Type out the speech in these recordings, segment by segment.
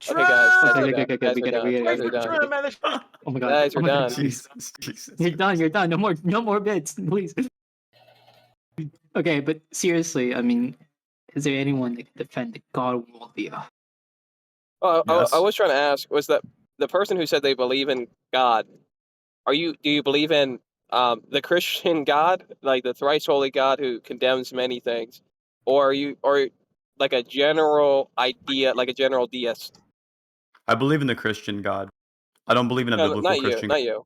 Okay, guys, Okay, guys are done. Guys are done. Oh my god. Guys are Oh my god. done. Jesus. You're done. You're done. No more bits, please. Okay, but seriously, I mean, is there anyone that can defend the God worldview? Oh, Yes. I was trying to ask, was that the person who said they believe in God? Do you believe in the Christian God, like the thrice holy God who condemns many things, or like a general idea, like a general deist? I believe in the Christian God. I don't believe in a No, biblical not you, Christian. not you.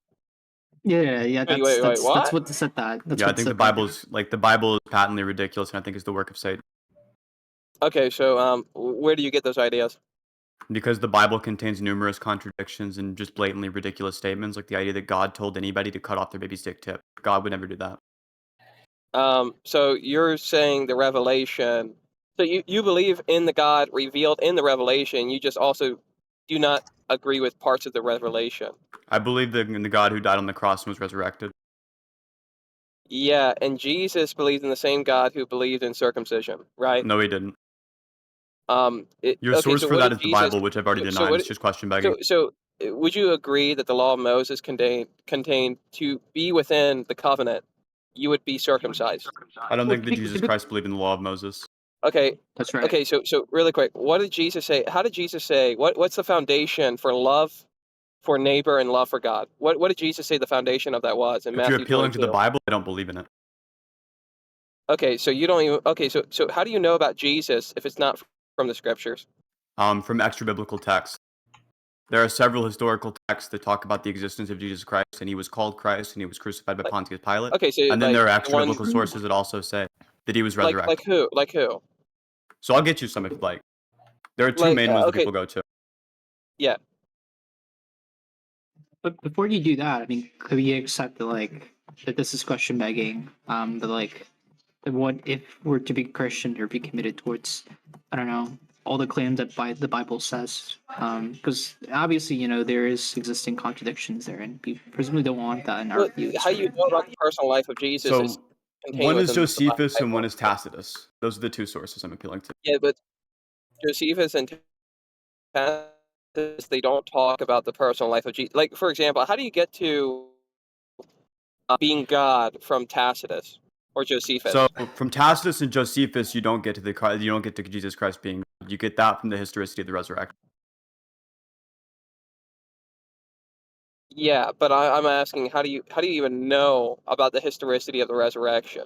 Yeah. Wait, That's what? what said that. That's Yeah, I what think the said that. Bible is patently ridiculous, and I think it's the work of Satan. Okay, so where do you get those ideas? Because the Bible contains numerous contradictions and just blatantly ridiculous statements, like the idea that God told anybody to cut off their baby's dick tip. God would never do that. So you're saying the revelation. So you believe in the God revealed in the revelation. You just also do not agree with parts of the revelation. I believe in the God who died on the cross and was resurrected. Yeah, and Jesus believed in the same God who believed in circumcision, right? No, he didn't. Your Okay, source so for what that did is the Jesus? Bible, which I've already So denied. what? It's just question begging. Would you agree that the law of Moses contained to be within the covenant, you would be circumcised? I don't Well, think that Jesus Christ believed in the law of Moses. Okay. That's right. Okay, so really quick, what did Jesus say? How did Jesus say? What's the foundation for love for neighbor and love for God? What did Jesus say the foundation of that was in If you're Matthew appealing to the 22? Bible, I don't believe in it. Okay, so you don't even. Okay, so how do you know about Jesus if it's not from the scriptures? From extra biblical texts. There are several historical texts that talk about the existence of Jesus Christ, and he was called Christ, and he was crucified by Like, Pontius Pilate. okay, so And then like there are the extra ones biblical sources that also say that he was resurrected. like who? Like who? So I'll get you some if you'd like. There are two Like main ones that okay, people go to. yeah. But before you do that, I mean, could we accept that this is question begging? That what if we're to be Christian or be committed towards, I don't know, all the claims that the Bible says? Because obviously, there is existing contradictions there, and we presumably don't want that in our Well, views, how you right? know about the personal life of Jesus is So contained one is within the Josephus and one Bible. is Tacitus. Those are the two sources I'm appealing to. Yeah, but Josephus and Tacitus, they don't talk about the personal life of Jesus. Like, for example, how do you get to being God from Tacitus or Josephus? So from Tacitus and Josephus, you don't get to Jesus Christ being God. You get that from the historicity of the resurrection. Yeah, but I'm asking, how do you even know about the historicity of the resurrection?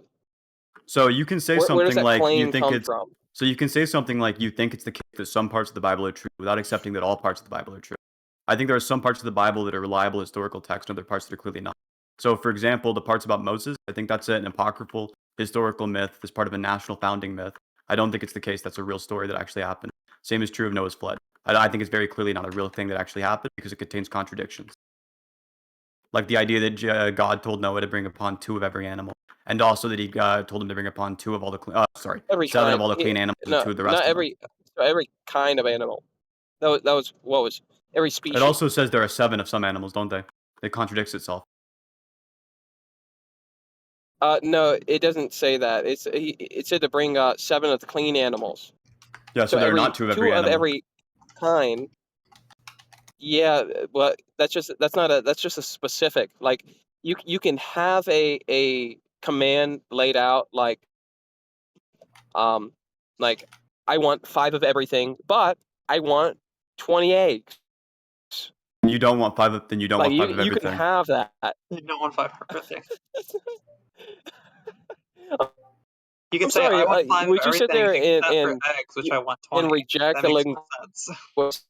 So you can say Where does something that like you claim think come it's from? so you can say something like you think it's the case that some parts of the Bible are true without accepting that all parts of the Bible are true. I think there are some parts of the Bible that are reliable historical text and other parts that are clearly not. So for example, the parts about Moses, I think that's an apocryphal historical myth as part of a national founding myth. I don't think it's the case that's a real story that actually happened. Same is true of Noah's flood. I think it's very clearly not a real thing that actually happened because it contains contradictions. Like the idea that God told Noah to bring upon 2 of every animal, and also that he told him to bring upon 2 of all the Every 7 of kind. all the clean animals and No, 2 of the rest not of them. every kind of animal. That was what was every species. It also says there are 7 of some animals, don't they? It contradicts itself. No, it doesn't say that. It said to bring 7 of the clean animals. Yeah, so there are not 2 of every 2 of animal. every kind. Yeah, but that's just a specific. Like you can have a command laid out like I want 5 of everything, but I want 20 eggs. You don't want 5 of, then you don't Like want 5 of you can everything. have that. You don't want 5 of everything. You I'm can say, sorry. I want 5 of Would you sit everything there except for eggs, which I want 20. and reject That the makes linguistics? no sense.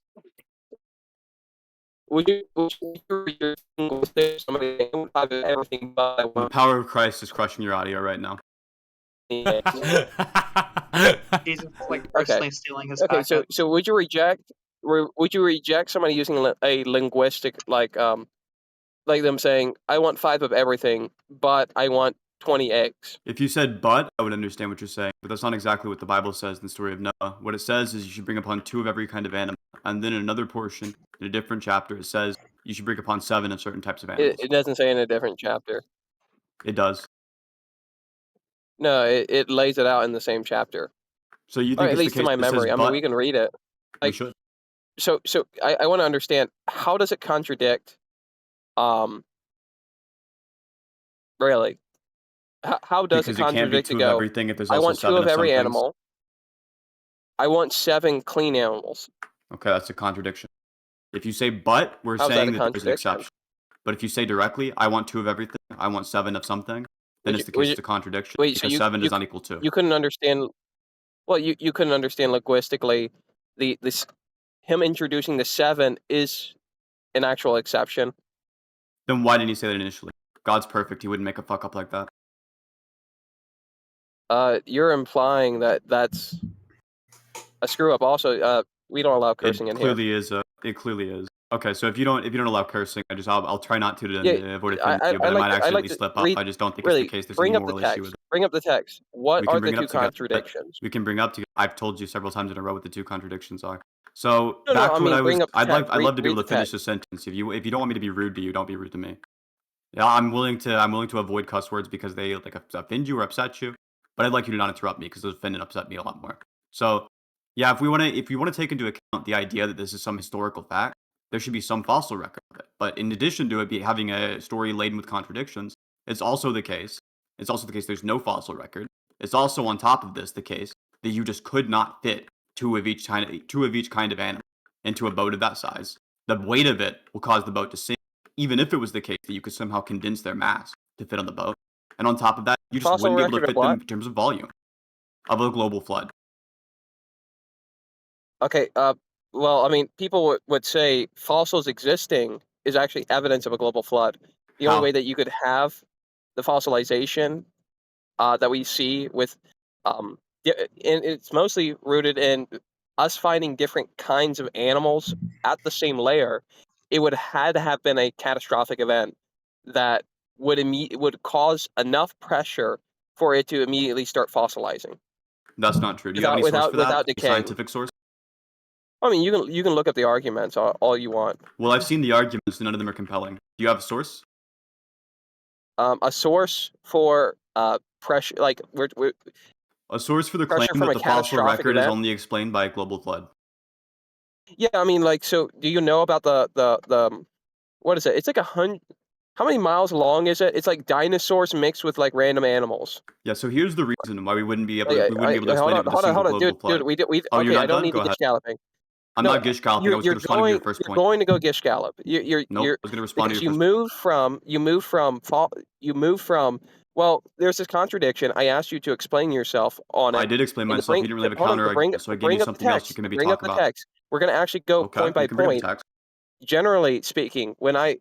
Would you reject linguistics? Somebody saying, I want 5 of everything, but I The want power of Christ is crushing your audio right now. 20 eggs. Jesus is like personally stealing his Okay, packet. so would you reject somebody using a linguistic like them saying I want 5 of everything, but I want 20 eggs? If you said but, I would understand what you're saying, but that's not exactly what the Bible says in the story of Noah. What it says is you should bring upon 2 of every kind of animal, and then in another portion, in a different chapter, it says you should bring upon 7 of certain types of animals. It doesn't say in a different chapter. It does. No, it lays it out in the same chapter. So you Or think at it's the least to case my that says memory. I mean, but? we can read it. We Like, should. So I want to understand, how does it contradict? Really, how does it Because it can't be contradict to 2 of go? everything if there's I also want 2 7 of of some every things. animal. I want 7 clean animals. Okay, that's a contradiction. If you say but, we're How's that a saying that there's an contradiction? exception. But if you say directly, I want 2 of everything, I want 7 of something, then Would it's you, the would case you, it's a contradiction wait, so because 7 does not equal 2. you couldn't understand? Well, you couldn't understand linguistically this him introducing the 7 is an actual exception. Then why didn't he say that initially? God's perfect. He wouldn't make a fuck up like that. You're implying that that's a screw up. Also, we don't allow cursing in here. It clearly is. Okay, so if you don't allow cursing, I'll try not to avoid offending I you, but I might I accidentally like to slip up. read. I just don't think it's Really, the case. There's any bring up the moral issue with text. it. Bring up the text. What We can are bring the it 2 up together. contradictions? We can bring up together. I've told you several times in a row what the 2 contradictions are. So No, back I to what mean, I was. bring up the I'd text. love to be Read able the to finish text. the sentence. If you don't want me to be rude to you, don't be rude to me. Yeah, I'm willing to avoid cuss words because they like offend you or upset you. But I'd like you to not interrupt me because those offend and upset me a lot more. So yeah, if you want to take into account the idea that this is some historical fact, there should be some fossil record of it. But in addition to it having a story laden with contradictions, it's also the case. It's also the case there's no fossil record. It's also on top of this the case that you just could not fit 2 of each kind of animal into a boat of that size. The weight of it will cause the boat to sink, even if it was the case that you could somehow condense their mass to fit on the boat. And on top of that, you just Fossil wouldn't be able to record of fit them what? in terms of volume of a global flood. Okay. Well, I mean, people would say fossils existing is actually evidence of a global flood. The only How? way that you could have the fossilization that we see with, and it's mostly rooted in us finding different kinds of animals at the same layer. It would had to have been a catastrophic event that would cause enough pressure for it to immediately start fossilizing That's not true. Do you have any source for that? without Any decaying. scientific source? I mean, you can look up the arguments all you want. Well, I've seen the arguments, and none of them are compelling. Do you have a source? A source for pressure, like we're A source for the claim pressure from that a the fossil catastrophic record is event. only explained by a global flood. Yeah, I mean, like, so do you know about the what is it? It's like 100. How many miles long is it? It's like dinosaurs mixed with like random animals. Yeah, so here's the reason why we wouldn't be able Like, to explain it with a single global dude, flood. we Oh, you're okay. I not don't done? need Go to ahead. gish galloping. I'm No, not gish galloping. I was going to respond to your first point. going to go gish gallop. Nope, I was going to respond to Because your first you moved from. Well, there's this contradiction. I asked you to explain yourself on I it. did explain And myself. You didn't really have a hold on, counter argument, so I gave you bring up the something else you text. can maybe Bring up talk the about. text. We're gonna actually go Okay, point by you can bring up point. the text. Generally speaking, when I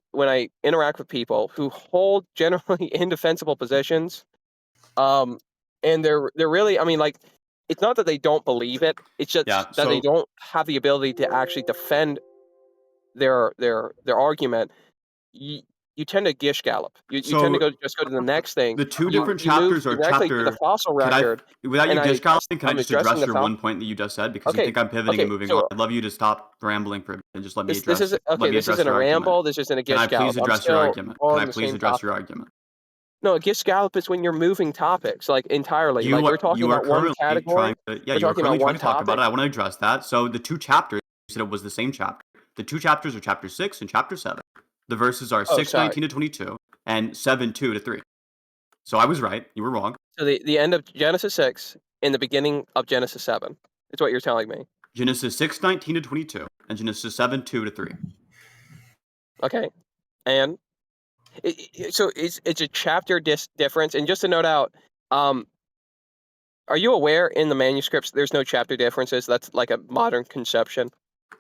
interact with people who hold generally indefensible positions, and they're really, I mean, like, it's not that they don't believe it, it's just Yeah, that they so don't have the ability to actually defend their argument. You tend to gish gallop. You tend to so go to the next thing. the 2 You different you move chapters are directly to the chapter. fossil Could I, record, without you and gish galloping, can I I'm just addressing address the your fossil. one point that you just said? Because you Okay, think I'm pivoting and moving on. so I'd love you to stop rambling for a bit and just let me this is let okay. me This address isn't a your argument. ramble. This isn't a Can I gish gallop. please I'm address your still argument? Can I on the please same address topic. your argument? No, a gish gallop is when you're moving topics like entirely. Like we're talking You are about one currently trying category. to yeah, We're you are talking about currently trying one to talk about topic. it. I want to address that. So the 2 chapters, you said it was the same chapter. The 2 chapters are chapter 6 and chapter 7. The verses are Oh, 6:19 sorry. to 22 and 7:2 to 3. So I was right. You were wrong. So the end of Genesis 6 and the beginning of Genesis 7. Is what you're telling me. Genesis 6:19 to 22 and Genesis 7:2 to 3. Okay, and so it's a chapter difference. And just to note out, are you aware in the manuscripts there's no chapter differences? That's like a modern conception.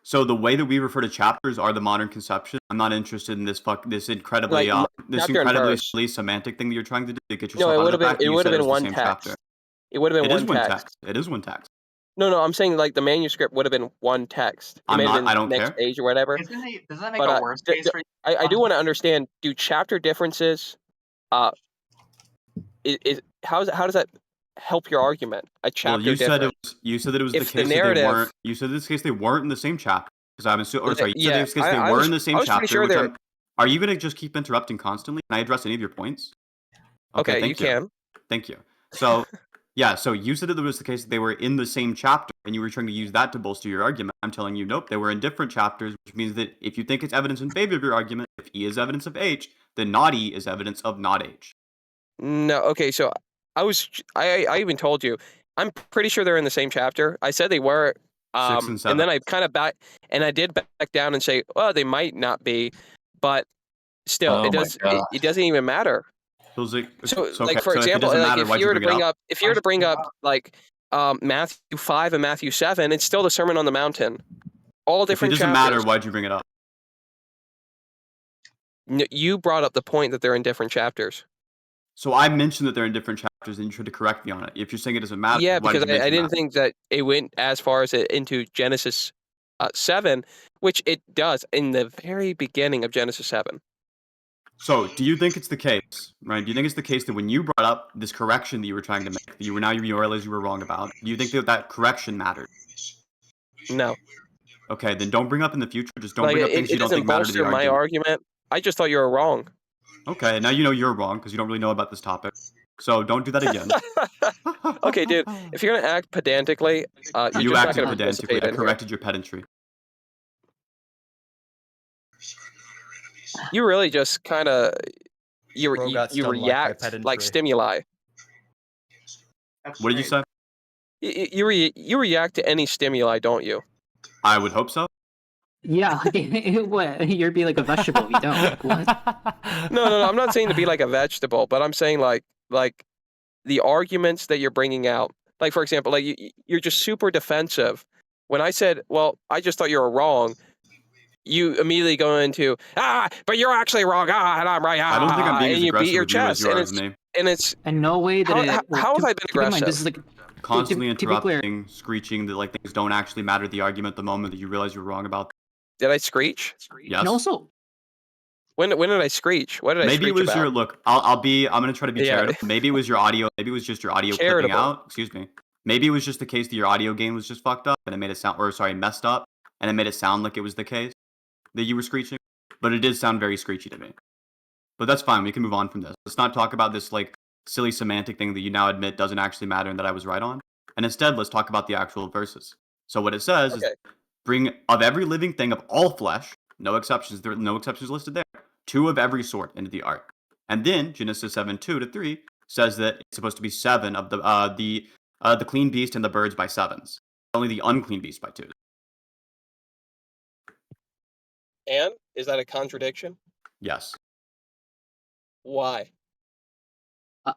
So the way that we refer to chapters are the modern conception. I'm not interested in this incredibly Like chapter and verse. silly semantic thing that you're trying to do to get No, yourself out of the fact that it you would said have it been was the one same chapter. text. It would have been It is one one text. text. It is one text. No, I'm saying like the manuscript would have been one text. It may have been I don't next care. page or whatever. Doesn't that make But a worse case for you? I do want to understand, do chapter differences how does that help your argument? A chapter Well, difference. you said that it was the If case the that they weren't. narrative, You said in this case they weren't in the same chapter. Because I'm assuming, or sorry, you said yeah, in this case they were in the same I was pretty chapter. sure Which they're are you gonna just keep interrupting constantly? Can I address any of your points? okay. You Thank you. can. Thank you. So Yeah, so you said that it was the case that they were in the same chapter, and you were trying to use that to bolster your argument. I'm telling you, nope, they were in different chapters, which means that if you think it's evidence in favor of your argument, if E is evidence of H, then not E is evidence of not H. No, okay, so I even told you, I'm pretty sure they're in the same chapter. I said they were, 6 and 7. and then I kind of I did back down and say, well, they might not be, but still, Oh my God. it doesn't even matter. Feels like, So, okay, like, for so if it example, doesn't like, matter, if why'd you you were to bring it up? if you were to bring up, like, Matthew 5 and Matthew 7, it's still the Sermon on the Mountain. All If it different doesn't chapters. matter, why'd you bring it up? You brought up the point that they're in different chapters. So I mentioned that they're in different chapters, and you tried to correct me on it. If you're saying it doesn't matter, Yeah, why because did you I mention didn't that? think that it went as far as into Genesis 7, which it does in the very beginning of Genesis 7. So, do you think it's the case, right? Do you think it's the case that when you brought up this correction that you were trying to make, that you realized you were wrong about, do you think that that correction mattered? No. Okay, then don't bring up in the future. Just don't Like, bring up things it you don't doesn't think matter to the bolster my argument. argument. I just thought you were wrong. Okay, now you know you're wrong because you don't really know about this topic. So don't do that again. Okay, dude, if you're going to act pedantically, you're You just not acted going to pedantically. participate I in here. corrected your pedantry. You really just kind of, you Bro got stung like my react like pedantry. stimuli. That's What did you right. say? You react to any stimuli, don't you? I would hope so. Yeah, what? You're be like a vegetable if you don't. Like, what? No, I'm not saying to be like a vegetable, but I'm saying like the arguments that you're bringing out. Like, for example, like you're just super defensive. When I said, well, I just thought you were wrong, you immediately go into, but you're actually wrong, and I'm right, I don't think I'm being and as you beat aggressive your with you as chest, you are with me. and it's And no way that how have I been keep in mind, this aggressive? is like Constantly to be clear, interrupting, screeching that like things don't actually matter to the argument the moment that you realize you're wrong about. Did I screech? Yes. and also When did I screech? What did I Maybe it screech was about? your look. I'm gonna try to be Yeah. charitable. Maybe it was your audio. Maybe it was just your audio clipping Charitable. out. Excuse me. Maybe it was just the case that your audio gain was just fucked up and it made it sound, or sorry, messed up, and it made it sound like it was the case that you were screeching. But it did sound very screechy to me. But that's fine. We can move on from this. Let's not talk about this like silly semantic thing that you now admit doesn't actually matter and that I was right on. And instead, let's talk about the actual verses. So what it says is, Okay. bring of every living thing of all flesh, no exceptions. There are no exceptions listed there. 2 of every sort into the ark. And then Genesis 7:2-3 says that it's supposed to be 7 of the clean beast and the birds by 7s. Only the unclean beast by 2. And is that a contradiction? Yes. Why?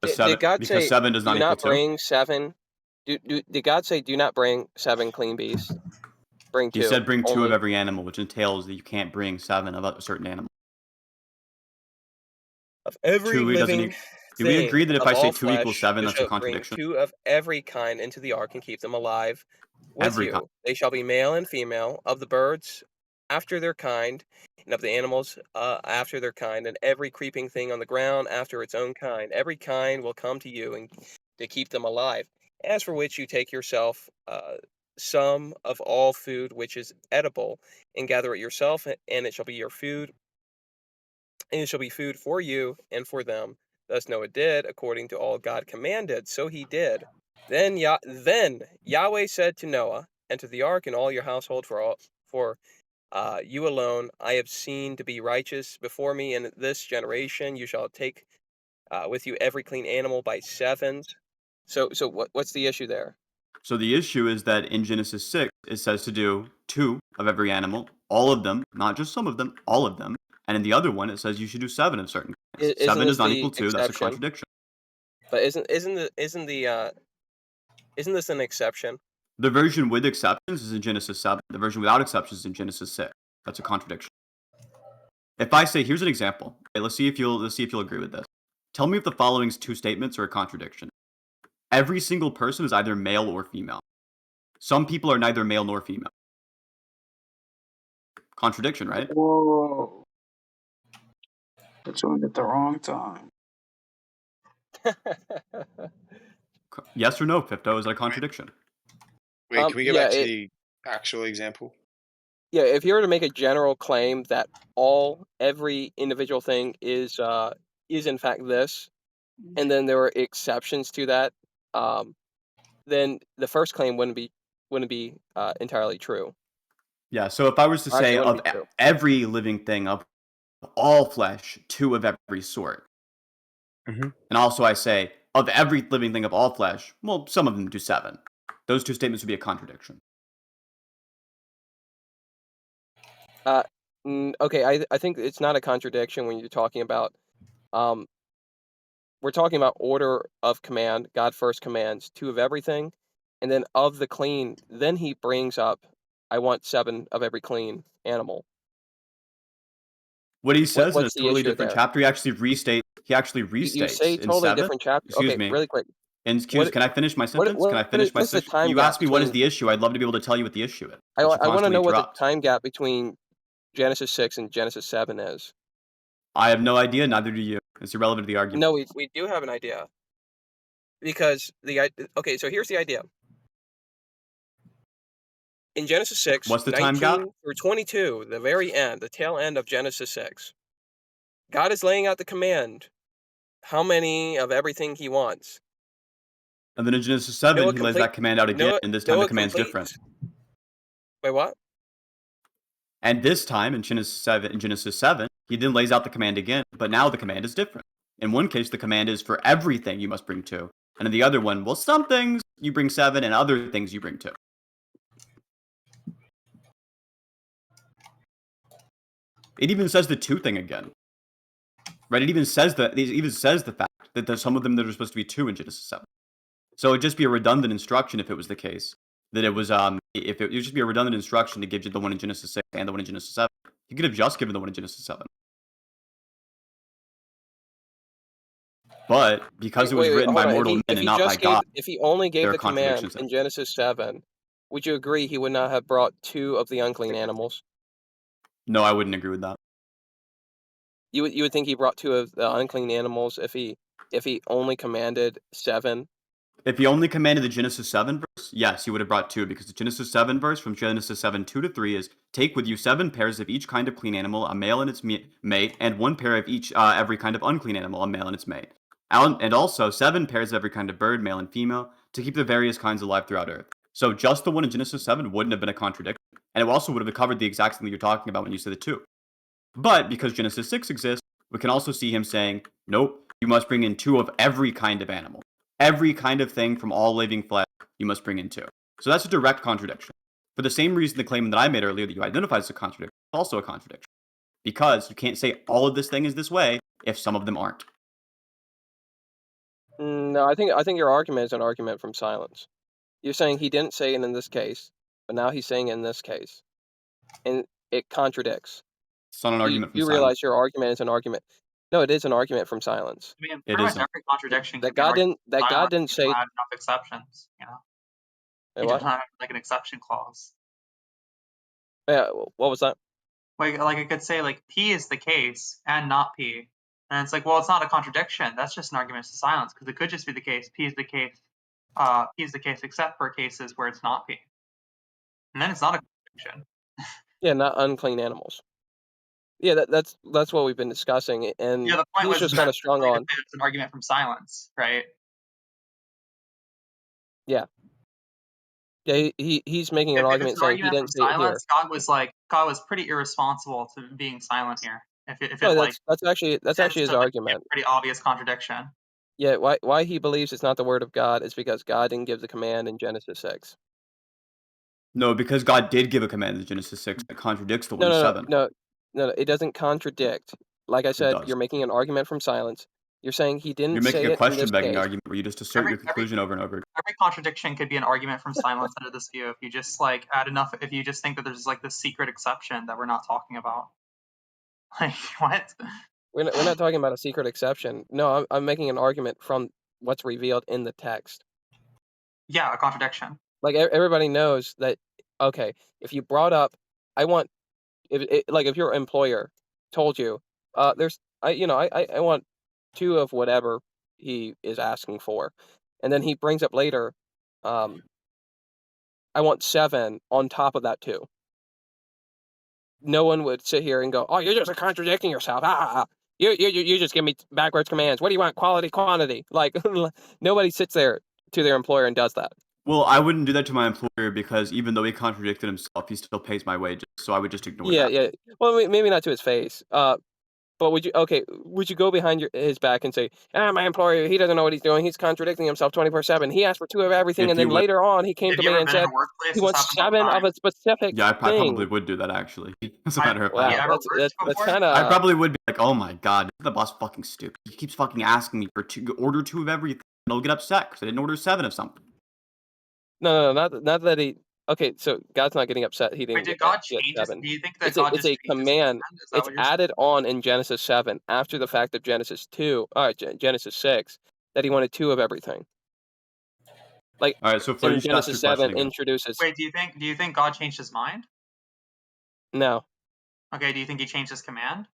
Did God say because 7 does not do equal not 2? bring 7? Did God say do not bring 7 clean beasts? Bring 2. He said bring 2 only. of every animal, which entails that you can't bring 7 of a certain animal. Of every 2 doesn't living Do we thing agree that if of I say all 2 equals flesh, 7, you that's a shall contradiction? bring 2 of every kind into the ark and keep them alive with Every you. kind. They shall be male and female, of the birds after their kind, and of the animals after their kind, and every creeping thing on the ground after its own kind. Every kind will come to you and to keep them alive. As for which you take yourself some of all food which is edible, and gather it yourself, and it shall be your food, and it shall be food for you and for them. Thus Noah did according to all God commanded, so he did. Then Yahweh said to Noah, enter the ark and all your household, for you alone I have seen to be righteous before me in this generation. You shall take with you every clean animal by 7s. So what's the issue there? So the issue is that in Genesis 6, it says to do 2 of every animal, all of them, not just some of them, all of them. And in the other one, it says you should do 7 of certain kinds. 7 does not equal 2. That's a contradiction. But isn't this an exception? The version with exceptions is in Genesis 7. The version without exceptions is in Genesis 6. That's a contradiction. If I say, here's an example. Okay, let's see if you'll agree with this. Tell me if the following 2 statements are a contradiction. Every single person is either male or female. Some people are neither male nor female. Contradiction, right? Whoa. I joined at the wrong time. Yes or no, Fipdo? Is that a contradiction? Wait, can we go yeah, back to the actual example? Yeah, if you were to make a general claim that every individual thing is in fact this, and then there were exceptions to that, then the first claim wouldn't be entirely true. Yeah. So if I was to Or actually, say it wouldn't of be true. every living thing of all flesh, 2 of every sort, Mhm. and also I say of every living thing of all flesh, well, some of them do 7. Those 2 statements would be a contradiction. Okay, I think it's not a contradiction when you're talking about, we're talking about order of command. God first commands 2 of everything, and then of the clean, then he brings up, I want 7 of every clean animal. What he says in a What's the totally issue different there? chapter, he actually You say restates in totally 7. different chapter. Excuse Okay, me. really quick. Excuse, can I finish my sentence? Can I finish my What's the sentence? time You gap asked me what is between? the issue. I'd love to be able to tell you what the issue is. I But you want to constantly know what the interrupt. time gap between Genesis 6 and Genesis 7 is. I have no idea. Neither do you. It's irrelevant to the argument. No, we do have an idea. Because okay, so here's the idea. In Genesis 6, What's the time 19 gap? through 22, the very end, the tail end of Genesis 6, God is laying out the command, how many of everything he wants. And then in Genesis 7, Noah he lays that command out again, and this time the command's different. Wait, what? And this time in Genesis 7, he then lays out the command again, but now the command is different. In one case, the command is for everything you must bring 2. And in the other one, well, some things you bring 7, and other things you bring 2. It even says the 2 thing again. Right? It even says the fact that there's some of them that are supposed to be 2 in Genesis 7. So it'd just be a redundant instruction if it was the case. That it was if it would just be a redundant instruction to give you the one in Genesis 6 and the one in Genesis 7. You could have just given the one in Genesis 7. But because it was written by mortal men and not by God, if he only gave there are the command contradictions there. in Genesis 7, would you agree he would not have brought 2 of the unclean animals? No, I wouldn't agree with that. You would think he brought 2 of the unclean animals if he only commanded 7? If he only commanded the Genesis 7 verse, yes, he would have brought 2, because the Genesis 7 verse from Genesis 7, 2-3 is, take with you 7 pairs of each kind of clean animal, a male and its mate, and 1 pair of each every kind of unclean animal, a male and its mate. And also 7 pairs of every kind of bird, male and female, to keep the various kinds alive throughout earth. So just the one in Genesis 7 wouldn't have been a contradiction. And it also would have covered the exact thing that you're talking about when you say the 2. But because Genesis 6 exists, we can also see him saying, nope, you must bring in 2 of every kind of animal. Every kind of thing from all living flesh, you must bring in 2. So that's a direct contradiction. For the same reason the claim that I made earlier that you identified as a contradiction is also a contradiction. Because you can't say all of this thing is this way if some of them aren't. No, I think your argument is an argument from silence. You're saying he didn't say it in this case, but now he's saying it in this case. And it contradicts. It's not an argument from You silence. realize your argument is an argument. No, it is an argument from silence. I mean, It pretty much isn't. every contradiction That can be an God argument didn't from silence didn't if you say. add enough exceptions, you know? Wait, You what? just have like an exception clause. Yeah, what was that? Like I could say like P is the case and not P. And it's like, well, it's not a contradiction. That's just an argument to silence, because it could just be the case. P is the case. P is the case except for cases where it's not P. And then it's not a contradiction. Yeah, not unclean animals. Yeah, that's what we've been discussing, and Yeah, the point he's was just that kind of strung I could on. say it's an argument from silence, right? Yeah, he's making an If it's argument an saying he argument from didn't say it here. silence, God was pretty irresponsible to being silent here. If No, it like that's actually tends his to, like, be argument. a pretty obvious contradiction. Yeah, why he believes it's not the word of God is because God didn't give the command in Genesis 6. No, because God did give a command in Genesis 6 that contradicts the one in 7. No, it doesn't contradict. Like I It said, does. you're making an argument from silence. You're saying he didn't You're making say a it in this question-begging case. argument where you just assert your conclusion over and over. Every contradiction could be an argument from silence under this view if you just like add enough. If you just think that there's like this secret exception that we're not talking about. Like what? We're not talking about a secret exception. No, I'm making an argument from what's revealed in the text. Yeah, a contradiction. Like everybody knows that. Okay, if you brought up, I want, if your employer told you, I want 2 of whatever he is asking for, and then he brings up later, I want 7 on top of that 2. No one would sit here and go, "Oh, you're just contradicting yourself. You just give me backwards commands. What do you want? Quality, quantity." Like nobody sits there to their employer and does that. Well, I wouldn't do that to my employer because even though he contradicted himself, he still pays my wages. So I would just ignore Yeah, that. yeah. Well, maybe not to his face. But would you go behind his back and say, my employer, he doesn't know what he's doing. He's contradicting himself 24/7. He asked for 2 of everything, If and you then would, later on, he came Have to you me ever and been in said a workplace? he This wants happens all the 7 time. of a specific yeah, I probably thing. would do that actually. As a Have matter of you Wow, fact, ever that's worked that's before? kind I of probably would be like, "Oh my god, the boss fucking stupid. He keeps fucking asking me for order 2 of everything." And I'll get upset because I didn't order 7 of something. no, not that he. Okay, so God's not getting upset. He Wait, didn't did get God get change his? 7. Do you think that God It's just a changed his command. command? Is that It's what you're added saying? on in Genesis 7 after the fact of Genesis 2, Genesis 6, that he wanted 2 of everything. Like All right, so Fleur, in just ask Genesis your question 7 again. introduces. Wait, do you think God changed his mind? No, Okay, do you think he changed his command?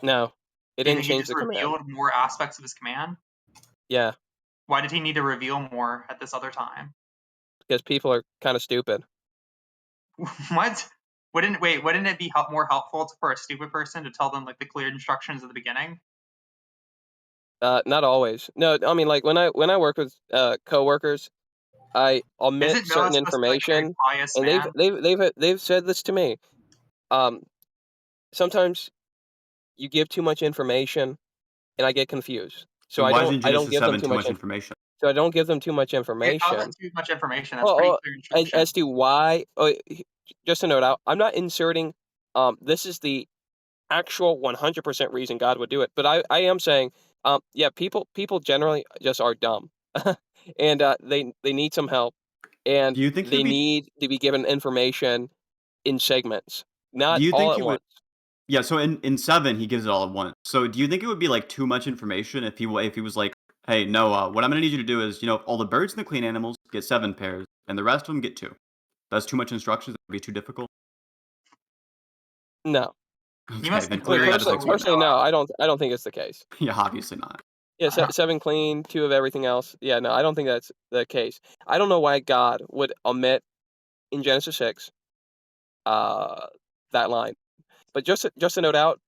no, it Do you didn't think he change just the command. revealed more aspects of his command? Yeah, Why did he need to reveal more at this other time? because people are kind of stupid. What? Wouldn't it be more helpful for a stupid person to tell them like the clear instructions at the beginning? Not always. No, I mean like when I work with coworkers, I omit Isn't Noah certain supposed to be like a very information, pious and man? they've said this to me. Um, Sometimes you give too much information, and I get confused. So So why is in I don't Genesis give them 7 too too much. much information? So I don't give them too much Wait, how's that information. too much information? That's pretty clear instruction. As to why, just to note out, I'm not inserting. This is the actual 100% reason God would do it, but I am saying, yeah, people generally just are dumb, and they need some help, and Do you think they he'd be need to be given information in segments, do not you all think at he would once. Yeah, so in 7 he gives it all at once. So do you think it would be like too much information if he was like, "Hey, Noah, what I'm going to need you to do is, all the birds and the clean animals get 7 pairs and the rest of them get 2." That's too much instructions, that would be too difficult. No, You Okay, must be then I mean clearly that just clear explains it. personally, no, I don't think it's the case. Yeah, obviously not. Yeah, 7 clean, 2 of everything else. Yeah, no, I don't think that's the case. I don't know why God would omit in Genesis 6 uh that line, but just to note out.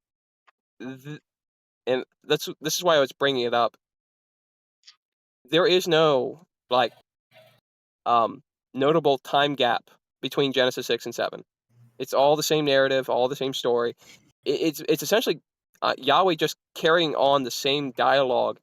And this is why I was bringing it up. There is no like notable time gap between Genesis 6 and 7. It's all the same narrative, all the same story. It's essentially Yahweh just carrying on the same dialogue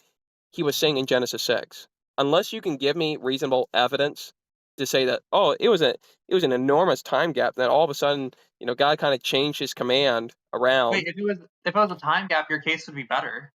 he was saying in Genesis 6. Unless you can give me reasonable evidence to say that it was an enormous time gap that all of a sudden God kind of changed his command Wait, around. if it was a time gap, your case would be better.